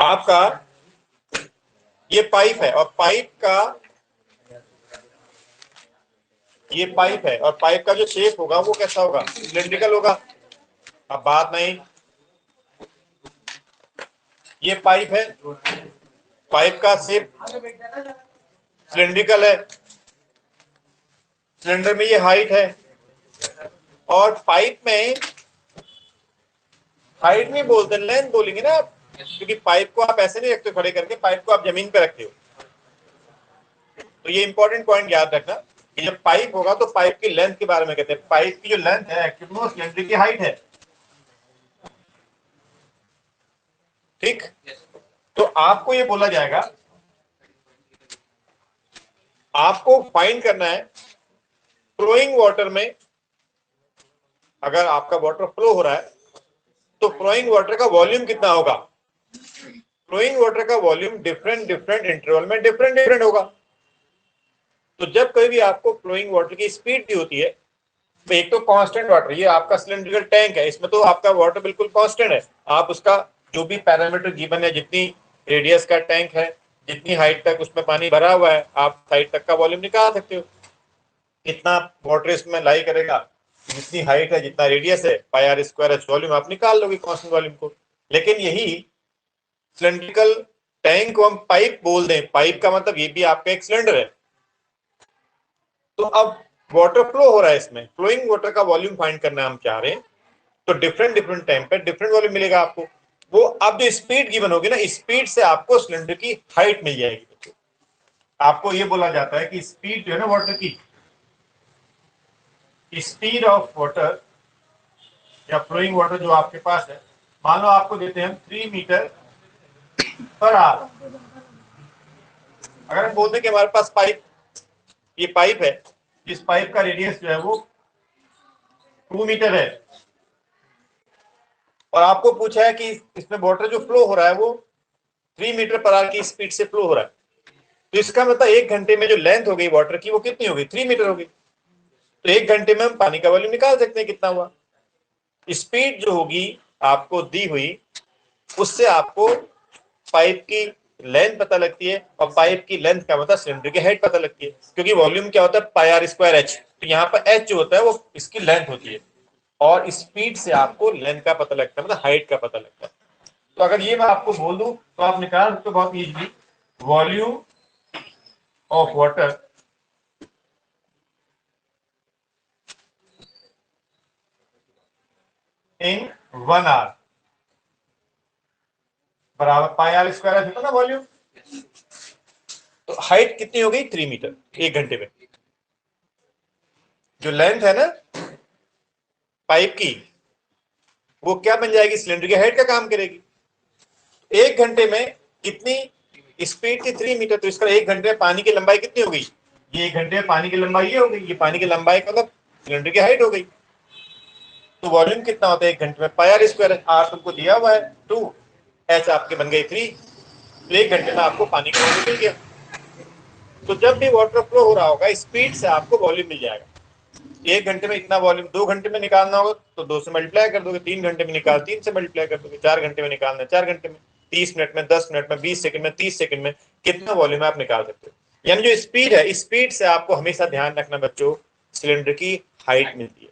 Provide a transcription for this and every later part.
आपका ये पाइप है और ये पाइप है और पाइप का जो शेप होगा वो कैसा होगा? सिलिंड्रिकल होगा। अब बात नहीं, ये पाइप है, पाइप का शेप सिलिंड्रिकल है, सिलेंडर में ये हाइट है और पाइप में हाइट नहीं बोलते, लेंथ बोलेंगे ना आप, क्योंकि पाइप को आप ऐसे नहीं रखते खड़े करके, पाइप को आप जमीन पे रखते हो। तो ये इंपॉर्टेंट पॉइंट याद रखना कि जब पाइप होगा तो पाइप की लेंथ के बारे में कहते हैं। पाइप की जो लेंथ है एक्चुअली वो सिलेंडर की हाइट है। ठीक, तो आपको ये बोला जाएगा, आपको फाइंड करना है फ्लोइंग वाटर में, अगर आपका वाटर फ्लो हो रहा है तो फ्लोइंग वाटर का वॉल्यूम कितना होगा? फ्लोइंग वाटर का वॉल्यूम डिफरेंट इंटरवल में डिफरेंट होगा। तो जब कभी भी आपको फ्लोइंग वाटर की स्पीड दी होती है, तो एक तो कांस्टेंट वाटर, ये आपका सिलेंड्रिकल टैंक है, इसमें तो आपका वाटर बिल्कुल कांस्टेंट है। आप उसका जो भी पैरामीटर गिवन है, जितनी रेडियस का टैंक है, जितनी हाइट तक उसमें पानी भरा हुआ है, आप हाइट तक का वॉल्यूम निकाल सकते हो। कितना वाटर इसमें लाई करेगा, जितनी हाइट है, जितना रेडियस है, पाई आर स्क्वायर एच वॉल्यूम आप निकाल लोगे कांस्टेंट वॉल्यूम को। लेकिन यही सिलेंड्रिकल टैंक को हम पाइप बोल दें, पाइप का मतलब ये भी आपका एक सिलेंडर है। तो अब वाटर फ्लो हो रहा है, इसमें फ्लोइंग वाटर का वॉल्यूम फाइंड करना हम चाह रहे हैं, तो डिफरेंट टाइम पे डिफरेंट वॉल्यूम मिलेगा आपको। वो अब जो स्पीड गिवन होगी ना, स्पीड से आपको सिलेंडर की हाइट मिल जाएगी। आपको ये बोला जाता है कि स्पीड जो है ना वाटर की, स्पीड ऑफ वाटर या फ्लोइंग वाटर जो आपके पास है, मान लो आपको देते हैं हम 3 मीटर पर आवर। अगर हम बोलते हैं कि हमारे पास पाइप, ये पाइप है, इस पाइप का रेडियस जो है वो 2 मीटर है और आपको पूछा है कि इसमें वाटर जो फ्लो हो रहा है वो 3 मीटर पर आवर की स्पीड से फ्लो हो रहा है, तो इसका मतलब 1 घंटे में जो लेंथ हो गई वाटर की वो कितनी होगी? 3 मीटर होगी। तो 1 घंटे में हम पानी का वॉल्यूम निकाल सकते हैं कितना हुआ। स्पीड जो होगी आपको दी हुई, उससे आपको पाइप की लेंथ पता लगती है और पाइप की लेंथ का मतलब सिलेंडर की हाइट पता लगती है, क्योंकि वॉल्यूम क्या होता है? पाई आर स्क्वायर एच। तो यहाँ पर एच जो होता है वो इसकी लेंथ होती है और स्पीड से आपको लेंथ का पता लगता है, मतलब हाइट का पता लगता है। तो अगर ये मैं आपको बोल दूं तो आप निकाल सकते हो बहुत easily, volume of water in 1 hour बराबर पाई आर स्क्वायर होता ना वॉल्यूम। तो हाइट कितनी हो गई? 3 मीटर 1 घंटे में। जो लेंथ है ना पाइप की, वो क्या बन जाएगी? सिलेंडर की हाइट का काम करेगी। 1 घंटे में कितनी स्पीड थी? 3 मीटर। तो इसका 1 घंटे में पानी की लंबाई कितनी हो गई? ये 1 घंटे में पानी की लंबाई ये हो गई, ये पानी की लंबाई का मतलब सिलेंडर की हाइट हो गई। तो वॉल्यूम कितना होता है 1 घंटे में? पाई आर स्क्वायर। आर तुमको दिया हुआ है 2, एच आपके बन गई 3। तो 1 घंटे में आपको पानी का वॉल्यूम मिल गया। तो जब भी वाटर फ्लो हो रहा होगा, स्पीड से आपको वॉल्यूम मिल जाएगा। 1 घंटे में इतना वॉल्यूम 2 घंटे में निकालना होगा तो 2 से मल्टीप्लाई कर दोगे, 3 घंटे में निकाल 3 से मल्टीप्लाई कर दोगे, 4 घंटे में निकालना 4 घंटे में, 30 मिनट में, 10 मिनट में, 20 सेकंड में, 30 सेकंड में कितना वॉल्यूम आप निकाल सकते हो। यानी जो स्पीड है, स्पीड से आपको हमेशा ध्यान रखना बच्चों, सिलेंडर की हाइट मिलती है।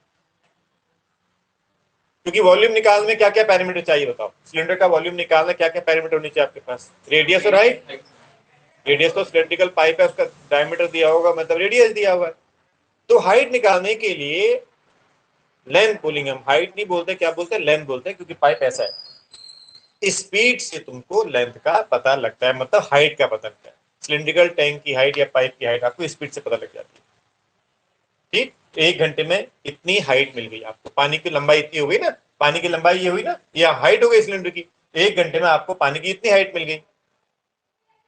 क्योंकि वॉल्यूम निकालने में क्या क्या पैरामीटर चाहिए बताओ? सिलेंडर का वॉल्यूम निकालना क्या क्या पैरामीटर होनी चाहिए आपके पास? रेडियस और हाइट। रेडियस तो सिलेंड्रिकल पाइप है, उसका डायमीटर दिया होगा, मतलब रेडियस दिया हुआ है। तो हाइट निकालने के लिए लेंथ बोलेंगे हम, हाइट नहीं बोलते, क्या बोलते हैं? लेंथ बोलते हैं, क्योंकि पाइप ऐसा है। स्पीड से तुमको लेंथ का पता लगता है, मतलब हाइट का पता लगता है। सिलिंड्रिकल टैंक की हाइट या पाइप की हाइट आपको स्पीड से पता लग जाती है। ठीक, 1 घंटे में इतनी हाइट मिल गई आपको, पानी की लंबाई इतनी हो गई ना, पानी की लंबाई ये हुई ना, ये हाइट हो गई सिलेंडर की। 1 घंटे में आपको पानी की इतनी हाइट मिल गई।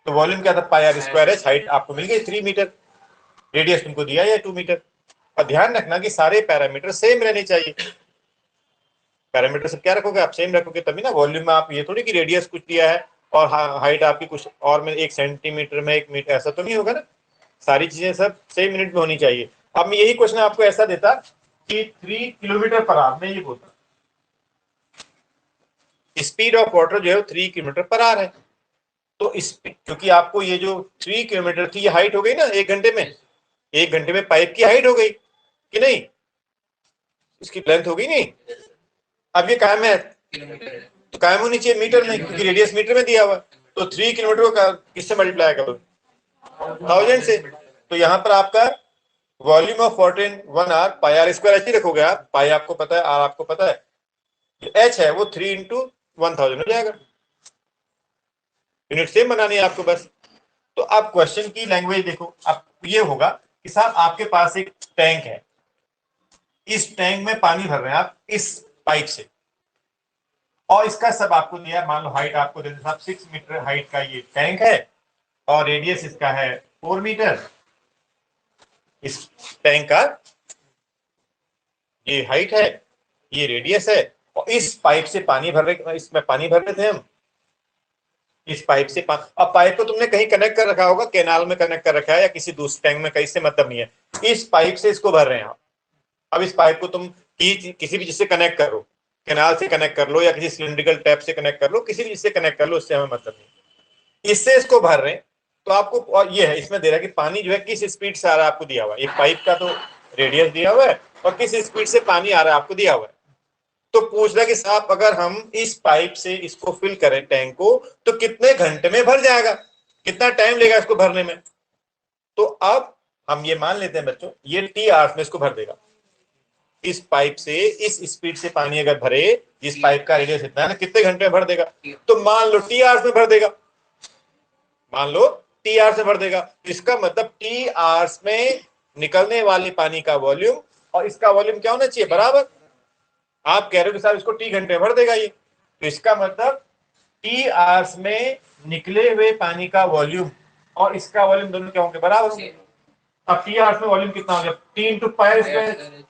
तो वॉल्यूम क्या था? पाई आर स्क्वायर एच। हाइट आपको मिल गई 3 मीटर, रेडियस तुमको दिया है 2 मीटर। और ध्यान रखना कि सारे पैरामीटर सेम रहने चाहिए। पैरामीटर सब क्या रखोगे आप? सेम रखोगे तभी ना। वॉल्यूम में आप ये थोड़ी कि रेडियस कुछ दिया है और हाइट आपकी कुछ और में 1 सेंटीमीटर में 1 मीटर, ऐसा तो नहीं होगा ना। सारी चीजें सब सेम यूनिट में होनी चाहिए। अब मैं यही क्वेश्चन आपको ऐसा देता कि 3 किलोमीटर पर आवर, मैं ये बोलता स्पीड ऑफ वाटर जो है 3 किलोमीटर पर आवर है, तो इस क्योंकि आपको ये जो 3 किलोमीटर थी ये हाइट हो गई ना 1 घंटे में, 1 घंटे में पाइप की हाइट हो गई कि नहीं, इसकी लेंथ हो गई नहीं। अब ये कायम है तो कायम होनी चाहिए मीटर में, क्योंकि रेडियस मीटर में दिया हुआ। तो 3 किलोमीटर को किससे मल्टीप्लाई करो, 1000 से। तो यहाँ पर आपका volume of water in 1 hour pi are square ऐसे रखोगे आप, पाई आपको पता है, आर आपको पता है, एच है वो 3 इंटू 1000 हो जाएगा। यूनिट सेम बनानी है आपको बस। तो आप क्वेश्चन की लैंग्वेज देखो, अब ये होगा कि साहब आपके पास एक टैंक है, इस टैंक में पानी भर रहे हैं आप इस पाइप से, और इसका सब आपको दिया, मान लो हाइट आपको दे साहब 6 मीटर हाइट का ये टैंक है, और रेडियस इसका है 4 मीटर। इस टैंक का ये हाइट है, ये रेडियस है, और इस पाइप से पानी भर रहे, इसमें पानी भर रहे थे हम, इस पाइप से अब पाइप को तुमने कहीं कनेक्ट कर रखा होगा, कैनाल में कनेक्ट कर रखा है या किसी दूसरे टैंक में, कहीं से मतलब नहीं है, इस पाइप से इसको भर रहे हैं आप। अब इस पाइप को तुम किसी भी चीज से कनेक्ट करो, कैनाल से कनेक्ट कर लो या किसी सिलिंड्रिकल टैप से कनेक्ट कर लो, किसी भी चीज से कनेक्ट कर लो, इससे हमें मतलब नहीं, इससे इसको भर रहे हैं। तो आपको, और ये है इसमें दे रहा है कि पानी जो है किस स्पीड से आ रहा है आपको दिया हुआ है, एक पाइप का तो रेडियस दिया हुआ है और किस स्पीड से पानी आ रहा है आपको दिया हुआ है। तो पूछ रहा है कि साहब अगर हम इस पाइप से इसको फिल करें टैंक को तो कितने घंटे में भर जाएगा, कितना टाइम लेगा इसको भरने में। तो अब हम ये मान लेते हैं बच्चों, ये टी आवर्स में इसको भर देगा। इस पाइप से इस स्पीड से पानी अगर भरे, जिस पाइप का रेडियस इतना है ना, कितने घंटे में भर देगा, तो मान लो टी आवर्स में भर देगा, मान लो टी आवर्स में भर देगा। इसका मतलब टी आवर्स में निकलने वाले पानी का वॉल्यूम और इसका वॉल्यूम क्या होना चाहिए, बराबर। आप कह रहे हो कि साहब इसको टी घंटे में भर देगा ये, तो इसका मतलब टी आवर्स में निकले हुए पानी का वॉल्यूम और इसका वॉल्यूम दोनों क्या होंगे, बराबर होंगे। अब टी आवर्स में वॉल्यूम कितना हो गया, टी इंटू पाई स्क्वायर।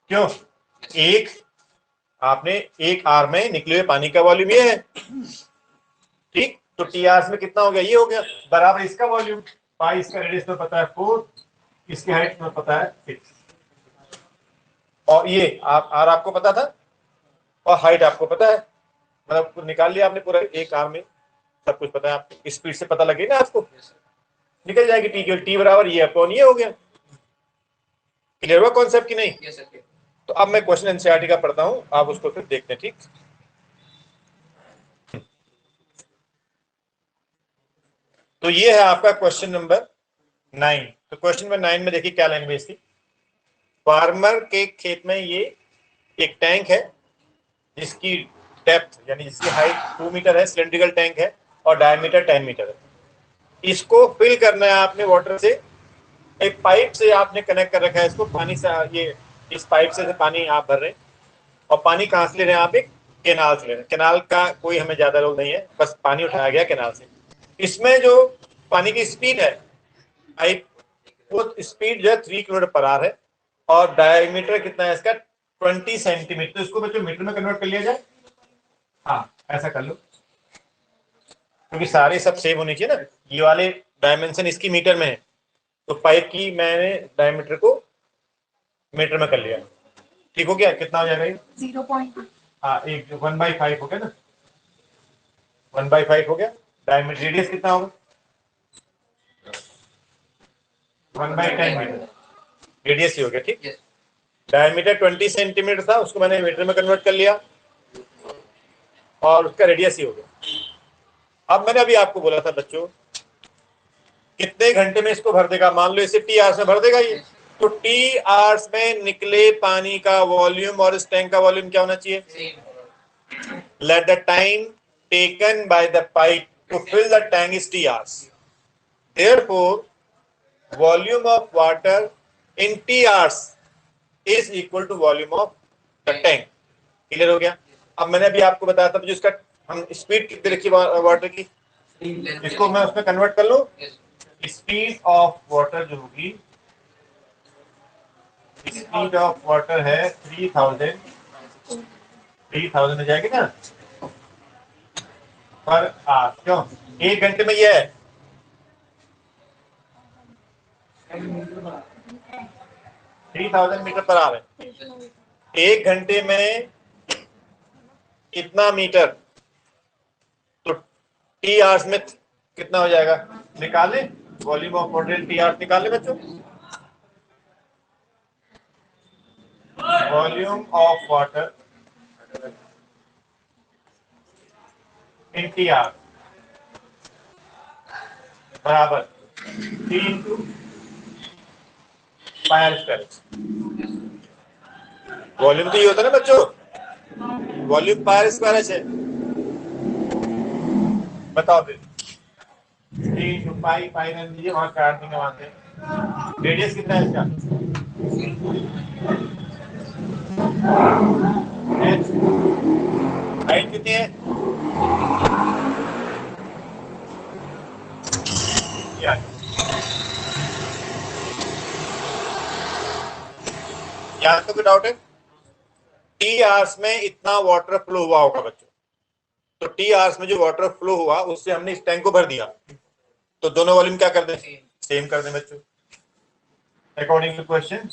क्यों, एक आपने एक आर में निकले हुए पानी का वॉल्यूम ये है, ठीक, तो टी आवर्स में कितना हो गया, ये हो गया, बराबर इसका वॉल्यूम, पाई इसका रेडियस में पता है 4, इसकी हाइट में पता है 6, और ये आर आपको पता था और हाइट आपको पता है, मतलब निकाल लिया आपने पूरा एक आर में, सब कुछ पता है आपको, स्पीड से पता लगे ना आपको, निकल जाएगी टी केवल, टी बराबर ये अपॉन ये हो गया। क्लियर हुआ कॉन्सेप्ट की नहीं? yes, तो अब मैं क्वेश्चन एनसीईआरटी का पढ़ता हूं, आप उसको फिर देखते हैं, ठीक। तो ये है आपका क्वेश्चन नंबर 9। तो क्वेश्चन नंबर 9 में देखिए क्या लैंग्वेज थी। फार्मर के खेत में ये एक टैंक है जिसकी डेप्थ यानी जिसकी हाइट 2 मीटर है, सिलेंड्रिकल टैंक है और डायमीटर 10 मीटर है। इसको फिल करना है आपने वाटर से, एक पाइप से आपने कनेक्ट कर रखा है इसको, पानी से ये इस पाइप से पानी आप भर रहे हैं, और पानी कहां से ले रहे हैं आप, एक केनाल से ले रहे हैं। केनाल का कोई हमें ज्यादा रोल नहीं है, बस पानी उठाया गया केनाल से। इसमें जो पानी की स्पीड है पाइप, वो स्पीड जो है 3 किलोमीटर पर आवर है, और डायमीटर कितना है इसका 20 सेंटीमीटर। तो इसको बच्चों मीटर में कन्वर्ट कर लिया जाए, हाँ ऐसा कर लो, क्योंकि सारे सब सेम होने चाहिए ना, ये वाले डायमेंशन इसकी मीटर में है, तो पाइप की मैंने डायमीटर को मीटर में कर लिया, ठीक हो गया। कितना हो जाएगा ये 0. हाँ, एक 1/5 हो गया ना, 1/5 हो गया। डायमीटर रेडियस कितना होगा 1/10 मीटर, रेडियस ही हो गया, ठीक। डायमीटर 20 सेंटीमीटर था, उसको मैंने मीटर में कन्वर्ट कर लिया और उसका रेडियस ही हो गया। अब मैंने अभी आपको बोला था बच्चों कितने घंटे में इसको भर देगा, मान लो इसे टी आवर्स में भर देगा ये, तो टी आवर्स में निकले पानी का वॉल्यूम और इस टैंक का वॉल्यूम क्या होना चाहिए, let the time taken by the pipe to fill the tank is T hours, therefore volume of water in T hours is equal to volume of the tank. Clear हो गया। अब मैंने अभी आपको बताया था जो इसका हम स्पीड कितनी रखी वाटर की, इसको मैं उसमें कन्वर्ट कर लूं, स्पीड ऑफ वाटर जो होगी, स्पीड ऑफ वाटर है 3000 हो जाएगी ना पर आवर, क्यों 1 घंटे में ये है 3000 मीटर पर आवर है। 1 घंटे में कितना मीटर, टी आवर्स में कितना हो जाएगा, निकाले volume of water t hours निकाले बच्चों, volume of water in T hours बराबर t into pi are square. Volume तो ये होता है ना बच्चों, वॉल्यूम पाई आर स्क्वायर है। बताओ फिर टी इंटू पाई, पाई रन दीजिए वहां काट देंगे वहां से। रेडियस कितना है इसका, हाइट कितनी है, यहाँ तो कोई डाउट है। टी आवर्स में इतना वाटर फ्लो हुआ होगा बच्चों, तो टी आवर्स में जो वाटर फ्लो हुआ उससे हमने इस टैंक को भर दिया, तो दोनों वॉल्यूम क्या कर दें, सेम कर दें बच्चों। According to question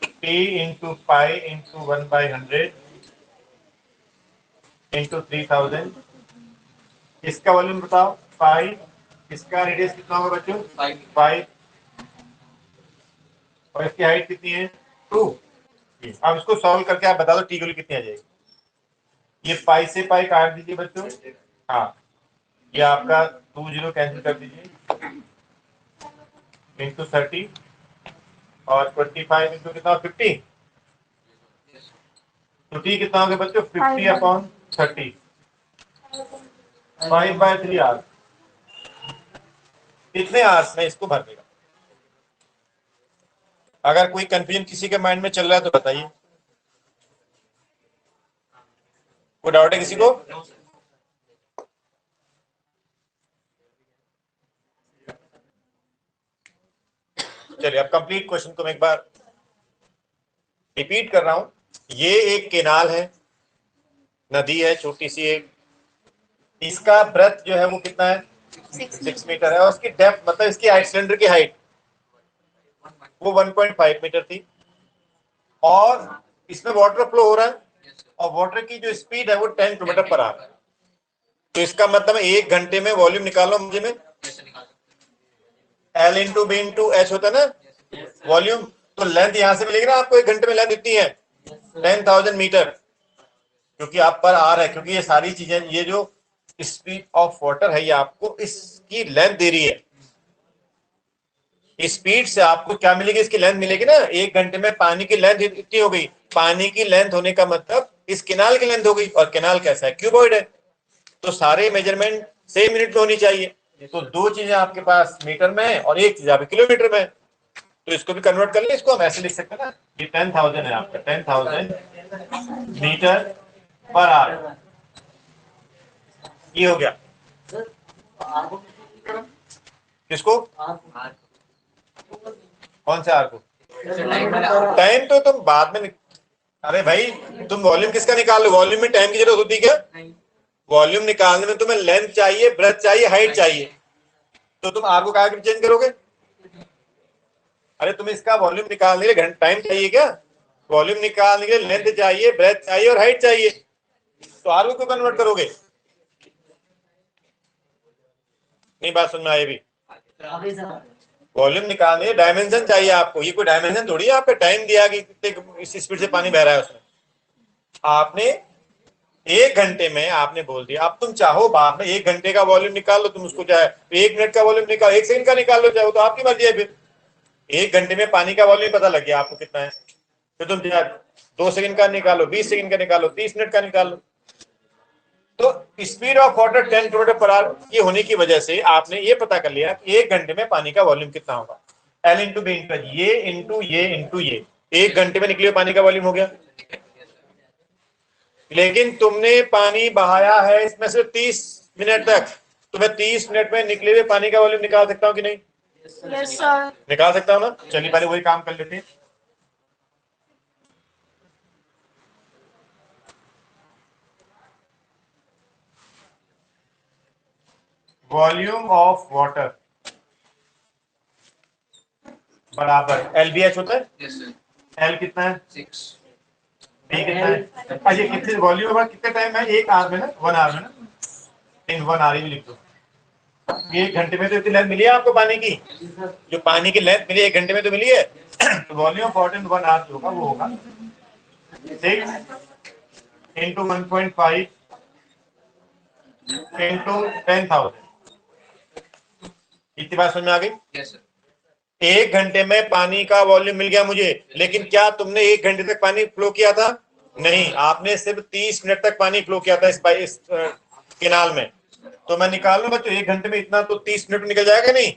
T into pi into 1/100 into 3000, इसका वॉल्यूम बताओ 5, इसका रेडियस कितना होगा बच्चों 5, और इसकी हाइट कितनी है 2। अब इसको सॉल्व करके आप बता दो टी की वैल्यू कितनी आ जाएगी। ये पाई से पाई काट दीजिए बच्चों, हाँ ये आपका 2 0 कैंसिल कर दीजिए इंटू 30 और 25 इंटू कितना 50, तो टी कितना हो गया बच्चों 50/30, 5/3 आवर्स। कितने आवर्स में इसको भर देगा। अगर कोई कंफ्यूजन किसी के माइंड में चल रहा है तो बताइए, कोई डाउट है किसी को। चलिए अब कंप्लीट क्वेश्चन को मैं एक बार रिपीट कर रहा हूं। ये एक केनाल है, नदी है छोटी सी एक, इसका ब्रेथ जो है वो कितना है 6 मीटर है, और उसकी डेप्थ मतलब इसकी हाइट, सिलेंडर की हाइट वो 1.5 मीटर थी, और इसमें वाटर फ्लो हो रहा है, और वाटर की जो स्पीड है वो 10 किलोमीटर पर आवर है। तो इसका मतलब 1 घंटे में वॉल्यूम निकालो मुझे में, L into B into H होता है ना वॉल्यूम, तो लेंथ यहां से मिलेगी ना आपको, 1 घंटे में लेंथ इतनी है 10,000 मीटर, क्योंकि आप पर आ रहा है, क्योंकि ये सारी चीजें, ये जो स्पीड ऑफ वाटर है ये आपको इसकी लेंथ दे रही है। स्पीड से आपको क्या मिलेगी, इसकी लेंथ मिलेगी ना। 1 घंटे में पानी की लेंथ इतनी हो गई, पानी की लेंथ होने का मतलब इस केनाल की लेंथ हो गई, और केनाल कैसा है क्यूबॉइड है, तो सारे मेजरमेंट सेम मिनट में होनी चाहिए। तो 2 चीजें आपके पास मीटर में है और 1 चीज आपके किलोमीटर में है, तो इसको भी कन्वर्ट कर ले, इसको हम ऐसे लिख सकते हैं ना, ये 10,000 है आपका, 10,000 मीटर पर आवर, ये हो गया। किसको, कौन से आर को, टाइम तो तुम बाद में अरे भाई तुम वॉल्यूम किसका निकाल लो, वॉल्यूम में टाइम की जरूरत होती है क्या, वॉल्यूम निकालने में तुम्हें लेंथ चाहिए, ब्रेथ चाहिए, हाइट चाहिए, तो तुम आर को कहा चेंज करोगे। अरे तुम इसका वॉल्यूम निकालने के लिए टाइम चाहिए क्या, वॉल्यूम निकालने के लिए लेंथ चाहिए, ब्रेथ चाहिए और हाइट चाहिए, तो आर को कन्वर्ट करोगे। नहीं बात सुन में आई भी, वॉल्यूम निकालने डायमेंशन चाहिए आपको, ये कोई डायमेंशन थोड़ी है, आपको टाइम दिया कि कितने इस स्पीड से पानी बह रहा है उसमें, आपने 1 घंटे में आपने बोल दिया। अब तुम चाहो बाद में 1 घंटे का वॉल्यूम निकाल लो, तुम उसको चाहे 1 मिनट का वॉल्यूम निकाल, 1 सेकंड का निकाल लो, चाहे तो आपकी मर्जी है। फिर 1 घंटे में पानी का वॉल्यूम पता लग गया आपको कितना है, फिर तुम 2 सेकंड का निकालो, 20 सेकंड का निकालो, 30 मिनट का निकालो। तो speed of water 10 kilometre per hour की होने की वजह से आपने ये पता कर लिया कि 1 घंटे में पानी का वॉल्यूम कितना होगा, एल इंटू बी इंटू ये इंटू ये इंटू ये, 1 घंटे में निकले पानी का वॉल्यूम हो गया। लेकिन तुमने पानी बहाया है इसमें से 30 मिनट तक, तो मैं 30 मिनट में निकले हुए पानी का वॉल्यूम निकाल सकता हूँ कि नहीं, यस सर, निकाल सकता हूँ ना। चलिए पहले वही काम कर लेते हैं। वॉल्यूम ऑफ वाटर बराबर एल बी एच होता है, एल कितना है 6, बी कितना है, ये कितने वॉल्यूम कितने टाइम है, 1 आवर में ना, 1 आवर में ना, इन 1 आर भी लिख दो। 1 घंटे में तो इतनी लेंथ मिली है आपको पानी की, जो पानी की लेंथ मिली 1 घंटे में तो मिली है। तो volume of water in 1 hour जो होगा वो होगा 6 इंटू 1.5 इंटू 10,000। इतनी बात समझ में आ गई? Yes sir. 1 घंटे में पानी का वॉल्यूम मिल गया मुझे, लेकिन क्या तुमने 1 घंटे तक पानी फ्लो किया था? नहीं, आपने सिर्फ 30 मिनट तक पानी फ्लो किया था इस केनाल में। तो मैं निकाल लूं बच्चों 1 घंटे में इतना, तो 30 मिनट में निकल जाएगा नहीं?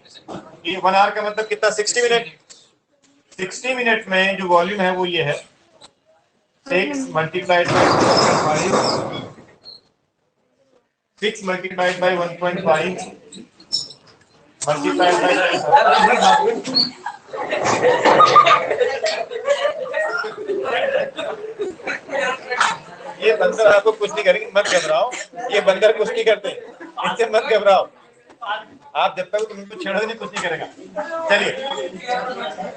ये 1 आवर का मतलब कितना? 60 मिनट। 60 मिनट में जो वॉल्यूम है वो ये है 6 मल्टीप्लाइड बाय 1.5 मल्टीप्लाइड बाय ये बंदर आपको कुछ नहीं करेंगे, मत घबराओ। ये बंदर कुछ नहीं करते, इससे मत घबराओ। आप जब तक तुम इनको छेड़ोगे नहीं, कुछ नहीं करेगा। चलिए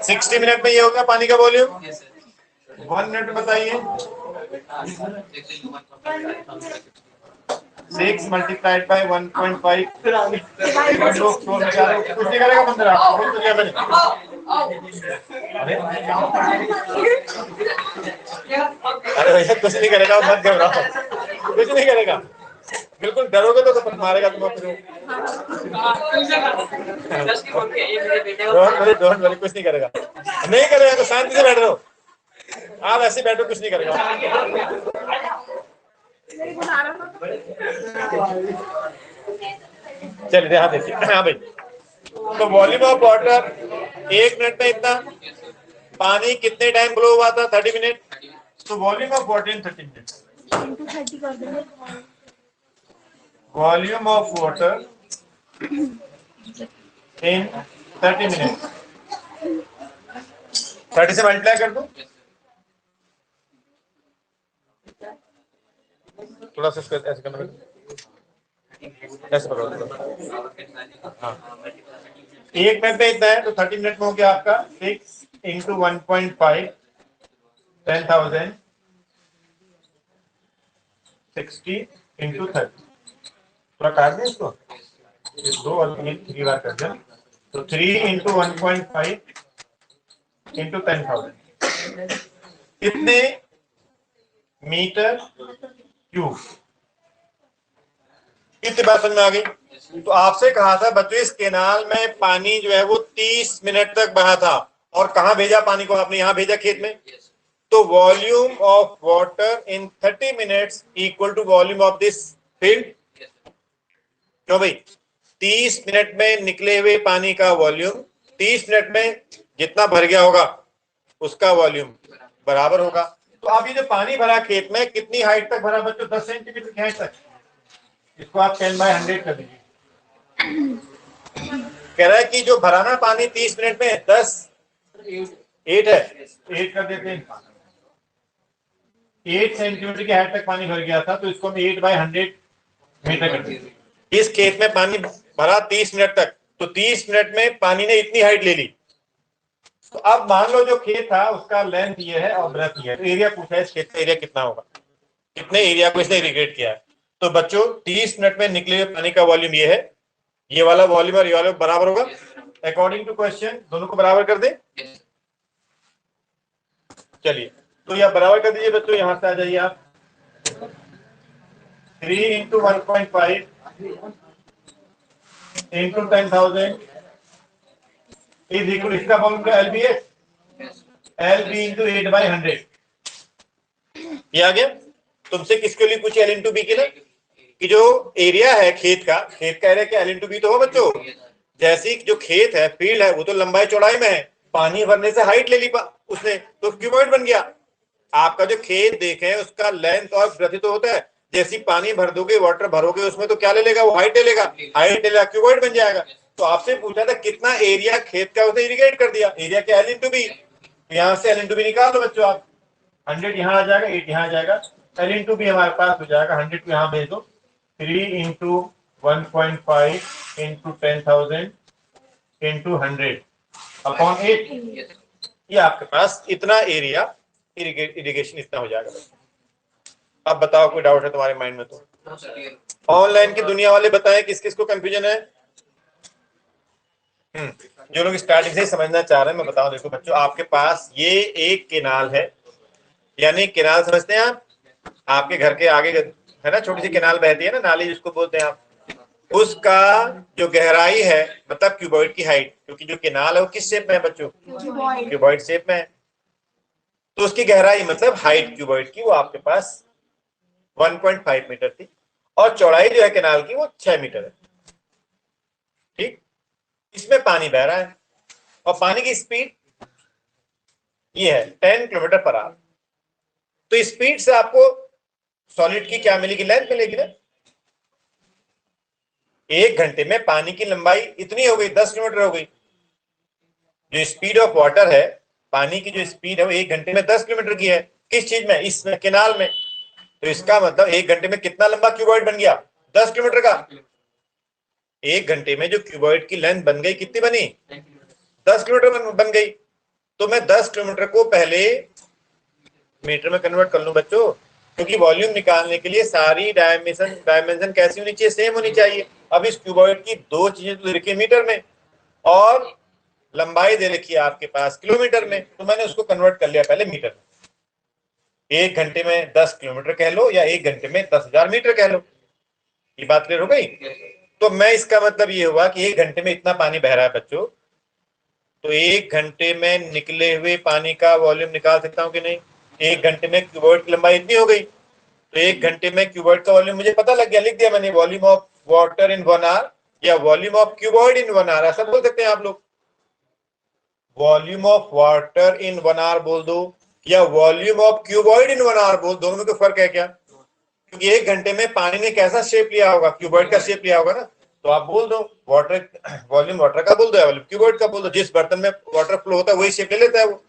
60 मिनट में ये होगा पानी का वॉल्यूम। 1 मिनट बताइए। 6 मल्टीप्लाइड बाय 1.5 कुछ नहीं करेगा बंदर आपको। अरे भैया कुछ नहीं करेगा, मत घबराओ, कुछ नहीं करेगा। बिल्कुल डरोगे तो मारेगा तुम्हें। डोंट वरी, कुछ नहीं करेगा। नहीं करेगा तो शांति से बैठ रहो। आप ऐसे बैठो, कुछ नहीं करेगा। चलिए ध्यान देखिए। हाँ भाई, तो वॉल्यूम ऑफ वाटर 1 मिनट में इतना, पानी कितने टाइम फ्लो हुआ था? 30 मिनट। तो volume of water in 30 minute, volume of water in 30 minute, 30 से मल्टीप्लाई कर दो। थोड़ा सा ऐसे करना, ऐसे पकड़ो। हाँ, 1 मिनट में इतना है, तो 30 मिनट में हो गया आपका 6 इंटू 1.5 10,000 60 इंटू 30। थोड़ा काट दें इसको, 2 और 3 बार कर दें। तो 3 इंटू 1.5 इंटू 10,000 कितने मीटर क्यूब? कितनी बात समझ में आ गई? तो आपसे कहा था बच्चों इस केनाल में पानी जो है वो 30 मिनट तक बहा था, और कहां भेजा पानी को? आपने यहां भेजा, खेत में। तो volume of water in 30 minutes equal to volume of this field. क्यों भाई? 30 मिनट में निकले हुए पानी का वॉल्यूम 30 मिनट में जितना भर गया होगा उसका वॉल्यूम बराबर होगा। तो अब ये जो पानी भरा खेत में कितनी हाइट तक भरा बच्चों? 10 सेंटीमीटर की हाइट तक। इसको आप 10/100 कर दीजिए। कह रहा है कि जो भराना पानी 30 मिनट में 10 8 है, 8 कर देते हैं। 8 सेंटीमीटर की हाइट तक पानी भर गया था, तो इसको हम 8/100 मीटर कर देते। इस खेत में पानी भरा 30 मिनट तक, तो 30 मिनट में पानी ने इतनी हाइट ले ली। तो अब मान लो जो खेत था उसका लेंथ ये है और ब्रेथ ये है, तो एरिया पूछा है, इस खेत का एरिया कितना होगा, कितने एरिया को इसने इरिगेट किया है। तो बच्चों 30 मिनट में निकले हुए पानी का वॉल्यूम ये है, ये वाला वॉल्यूम और ये वाला बराबर होगा। अकॉर्डिंग टू क्वेश्चन दोनों को बराबर कर दे। चलिए तो यह बराबर कर दीजिए बच्चों, यहां से आ जाइए आप। 3 इंटू 1.5 इंटू 10,000 इज इक्वल, इसका फॉर्मूला LBS, LB इंटू 8/100। ये आ गया। तुमसे किसके लिए पूछे? L इंटू बी के लिए, कि जो एरिया है खेत का एरिया क्या L इंटू बी तो हो बच्चों। जैसी जो खेत है, फील्ड है, वो तो लंबाई चौड़ाई में है, पानी भरने से हाइट ले ली उसने, तो क्यूबॉइड बन गया। आपका जो खेत देखें उसका लेंथ और ब्रेथ तो होता है, जैसी पानी भर दोगे, वाटर भरोगे उसमें, तो क्या ले लेगा वो? हाइट ले लेगा, हाइट ले लेगा, क्यूबॉइड बन जाएगा। तो आपसे पूछा था कितना एरिया खेत का, उसने इरिगेट कर दिया, एरिया क्या L इंटू बी। यहां से L इंटू बी निकाल दो बच्चों आप। 100 यहाँ आ जाएगा, 8 यहाँ आ जाएगा, L इंटू बी हमारे पास हो जाएगा 100 को यहाँ भेज दो। 3 इंटू 1.5 इंटू 10,000 इंटू 100 अपॉन 8। ये आपके पास इतना एरिया इरिगेशन इतना हो जाएगा। अब बताओ कोई डाउट है तुम्हारे माइंड में? तो ऑनलाइन की दुनिया वाले बताएं किस किस को कंफ्यूजन है। जो लोग स्टार्टिंग से ही समझना चाह रहे हैं मैं बताऊं, देखो बच्चों, आपके पास ये एक केनाल है, यानी केनाल समझते हैं आप, आपके घर के आगे है ना छोटी सी केनाल बहती है ना, नाली जिसको बोलते हैं आप, उसका जो गहराई है मतलब क्यूबॉइड की हाइट, क्योंकि जो केनाल है वो किस शेप में है बच्चों, क्यूबॉइड शेप में है, तो उसकी गहराई मतलब हाइट क्यूबॉइड की वो आपके पास 1.5 मीटर थी, और चौड़ाई जो है केनाल की वो 6 मीटर है। ठीक, इसमें पानी बह रहा है और पानी की स्पीड ये है 10 किलोमीटर पर आवर। तो स्पीड से आपको सॉलिड की क्या मिलेगी, लेंथ मिलेगी ना। एक घंटे में पानी की लंबाई इतनी हो गई, 10 किलोमीटर हो गई। जो स्पीड ऑफ वाटर है, पानी की जो स्पीड है वो एक घंटे में 10 किलोमीटर की है। किस चीज में, इस केनाल में। तो इसका मतलब एक घंटे में कितना लंबा क्यूबॉइड बन गया, 10 किलोमीटर का। एक घंटे में जो क्यूबॉइड की लेंथ बन गई कितनी बनी, 10 किलोमीटर बन गई। तो मैं 10 किलोमीटर को पहले मीटर में कन्वर्ट कर लूं बच्चों, क्योंकि वॉल्यूम निकालने के लिए सारी डायमेंशन कैसी होनी चाहिए, सेम होनी चाहिए। अब इस क्यूबॉइड की दो चीजें तो लिखी मीटर में और लंबाई दे रखी है आपके पास किलोमीटर में, तो मैंने उसको कन्वर्ट कर लिया पहले मीटर में। एक घंटे में 10 किलोमीटर कह लो या एक घंटे में 10,000 मीटर कह लो, ये बात क्लियर हो गई। तो मैं इसका मतलब ये हुआ कि एक घंटे में इतना पानी बह रहा है बच्चों, तो एक घंटे में निकले हुए पानी का वॉल्यूम निकाल सकता हूं कि नहीं। एक घंटे में क्यूबॉइड की लंबाई इतनी हो गई, तो एक घंटे में क्यूबॉइड का वॉल्यूम मुझे पता लग गया, लिख दिया मैंने, volume of water in 1 hour या volume of cuboid in 1 hour, ऐसा बोल सकते हैं आप लोग। Volume of water in 1 hour बोल दो या volume of cuboid in 1 hour बोल, दोनों में कोई फर्क है क्या। क्योंकि एक घंटे में पानी ने कैसा शेप लिया होगा, क्यूबॉइड का शेप लिया होगा ना। तो आप बोल दो वाटर, वॉल्यूम वाटर का बोल दो या वॉल्यूम क्यूबॉइड का बोल दो, जिस बर्तन में वाटर फ्लो होता है वही शेप ले लेता है वो।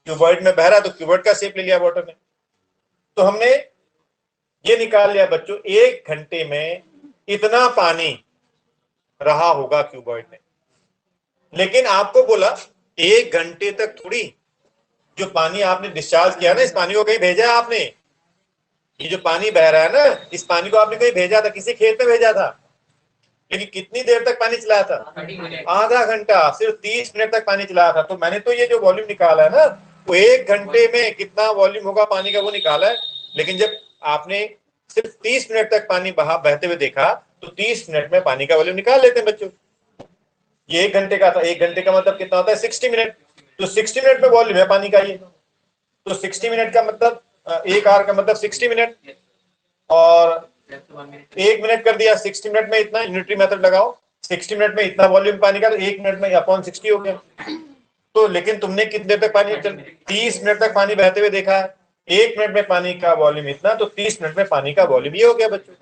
क्यूबॉइड में बह रहा है तो क्यूबॉइड का शेप ले लिया वाटर ने। तो हमने ये निकाल लिया बच्चों, एक घंटे में इतना पानी रहा होगा क्यूबॉइड में। लेकिन आपको बोला एक घंटे तक थोड़ी, जो पानी आपने डिस्चार्ज किया ना, इस पानी को कहीं भेजा है आपने। ये जो पानी बह रहा है ना, इस पानी को आपने कहीं भेजा था, किसी खेत में भेजा था। लेकिन कितनी देर तक पानी चलाया था, आधा घंटा, सिर्फ 30 मिनट तक पानी चलाया था। तो मैंने तो ये जो वॉल्यूम निकाला है ना, वो एक घंटे में कितना वॉल्यूम होगा पानी का वो निकाला है। लेकिन जब आपने सिर्फ 30 मिनट तक पानी बहते हुए देखा, तो 30 मिनट में पानी का वॉल्यूम निकाल लेते हैं बच्चों। ये एक घंटे का था, एक घंटे का मतलब कितना होता है 60 मिनट। तो 60 मिनट में वॉल्यूम है पानी का ये, तो 60 मिनट का मतलब एक आवर का मतलब 60 मिनट, और एक मिनट कर दिया 60 मिनट में इतना, यूनिटरी मेथड लगाओ, 60 मिनट में इतना वॉल्यूम पानी का, तो एक मिनट में अपॉन 60 हो गया। तो लेकिन तुमने कितनी देर तक पानी, 30 मिनट तक पानी बहते हुए देखा है, एक मिनट में पानी का वॉल्यूम इतना, तो 30 मिनट में पानी का वॉल्यूम ये हो गया बच्चों।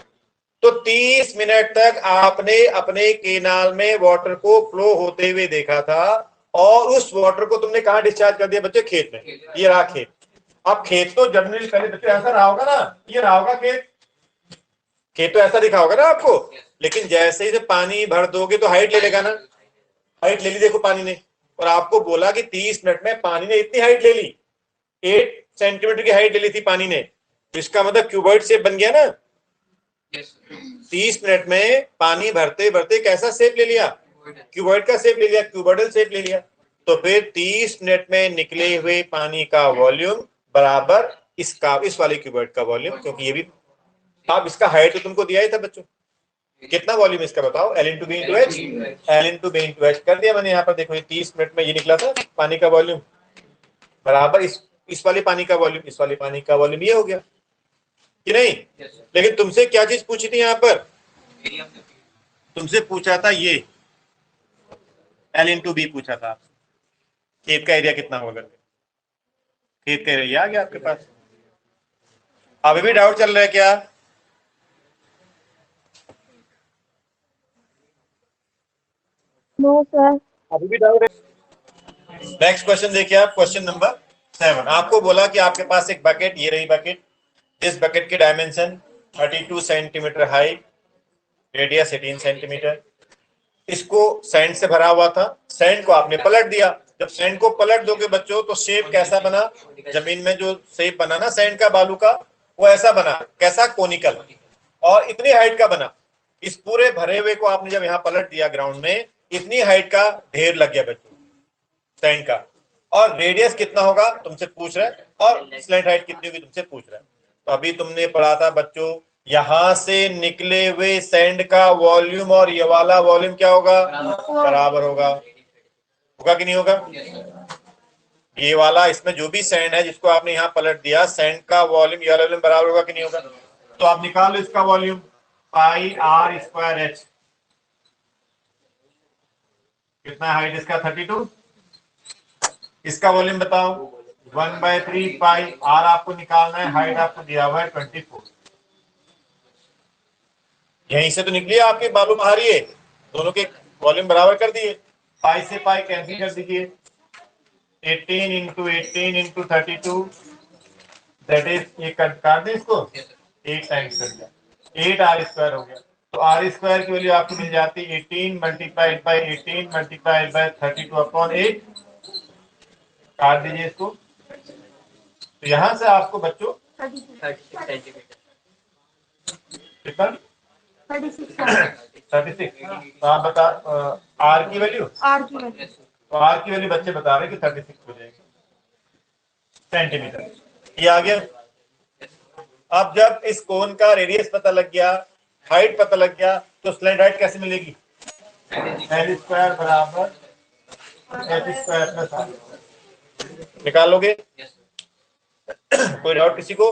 तो 30 मिनट तक आपने अपने केनाल में वाटर को फ्लो होते हुए देखा था, और उस वाटर को तुमने कहां डिस्चार्ज कर दिया बच्चे, खेत में। ये रहा खेत। अब खेत तो जनरली पहले बच्चे ऐसा रहा होगा ना, ये रहा होगा खेत, खेत तो ऐसा दिखा होगा ना आपको। लेकिन जैसे ही पानी भर दोगे तो हाइट ले लेगा ना, हाइट ले ली देखो पानी ने, और आपको बोला कि 30 मिनट में पानी ने इतनी हाइट ले ली, 8 सेंटीमीटर की हाइट ले ली थी पानी ने। तो इसका मतलब क्यूबॉइड शेप बन गया ना। 30 मिनट में पानी भरते भरते कैसा शेप ले लिया, क्यूबॉइड का शेप ले लिया, क्यूबॉइडल शेप ले लिया। तो फिर 30 मिनट में निकले हुए पानी का वॉल्यूम बराबर इसका, इस वाले क्यूबॉइड का वॉल्यूम, क्योंकि ये भी आप इसका हाइट तो तुमको दिया ही था बच्चों। कितना वॉल्यूम इसका बताओ, L into B into H, L into B into H कर दिया मैंने यहाँ पर। देखो ये 30 मिनट में ये निकला था पानी का वॉल्यूम बराबर इस वाले पानी का वॉल्यूम, इस वाले पानी का वॉल्यूम ये हो गया कि नहीं। लेकिन तुमसे क्या चीज पूछी थी यहाँ पर, तुमसे पूछा था ये L इंटू बी पूछा था आपसे, खेत का एरिया कितना होगा, खेत का एरिया आ गया आपके पास। अभी भी डाउट चल रहा है क्या, नो सर, अभी भी डाउट है। नेक्स्ट क्वेश्चन देखिए आप, क्वेश्चन नंबर 7। आपको बोला कि आपके पास एक बकेट, ये रही बकेट, इस बकेट की dimension 32 centimetre height, radius 18 centimetre. इसको सैंड से भरा हुआ था, सैंड को आपने पलट दिया। जब सैंड को पलट दोगे बच्चों तो शेप कैसा बना, जमीन में जो शेप बना ना सैंड का, बालू का, वो ऐसा बना, कैसा, कोनिकल, और इतनी हाइट का बना। इस पूरे भरे हुए को आपने जब यहाँ पलट दिया ग्राउंड में, इतनी हाइट का ढेर लग गया बच्चों सैंड का, और रेडियस कितना होगा तुमसे पूछ रहा है, और स्लैंट हाइट कितनी होगी तुमसे पूछ रहा है। तो अभी तुमने पढ़ा था बच्चों, यहां से निकले हुए सैंड का वॉल्यूम और ये वाला वॉल्यूम क्या होगा, बराबर होगा कि नहीं होगा। ये वाला इसमें जो भी सैंड है जिसको आपने यहाँ पलट दिया, सैंड का वॉल्यूम ये वाला वॉल्यूम बराबर होगा कि नहीं होगा। तो आप निकाल लो इसका volume, pi are square H. कितना हाइट इसका, 32। इसका वॉल्यूम बताओ, 1/3 पाई आर आपको निकालना है, हाइट आपको दिया हुआ है 24। यहीं से तो निकली आपकी मालूम आ रही है, दोनों के वॉल्यूम बराबर कर दिए, पाई से पाई कैंसिल कर दीजिए, 18 इंटू 18 इंटू 32, दैट इज, ये काट दें इसको, 8 टाइम्स कर दिया, 8 आर स्क्वायर हो गया। तो आर स्क्वायर की वैल्यू आपको मिल जाती है 18 multiplied by 18 multiplied by 32 upon 8। काट दीजिए इसको। तो यहां से आपको बच्चों 36 सेंटीमीटर। कितना, 36। तो आप बता आर की वैल्यू, तो आर की वैल्यू बच्चे बता रहे हैं कि 36 हो जाएगी सेंटीमीटर। ये आ गया। अब जब इस कोन का रेडियस पता लग गया, हाइट पता लग गया, तो स्लैंट हाइट कैसे मिलेगी, एल स्क्वायर बराबर एच स्क्वायर प्लस आर। निकालोगे, कोई डाउट किसी को।